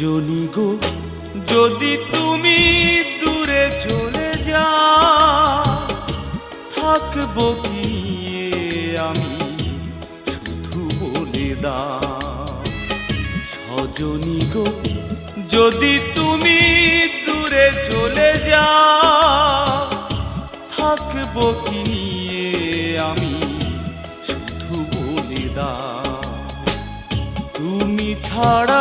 সজনী গো যদি তুমি দূরে চলে যাও, থাকবো কি নিয়ে আমি শুধু বলে দাও। সজনী গো যদি তুমি দূরে চলে যাও, থাকবো কি নিয়ে আমি শুধু বলে দাও। তুমি ছাড়া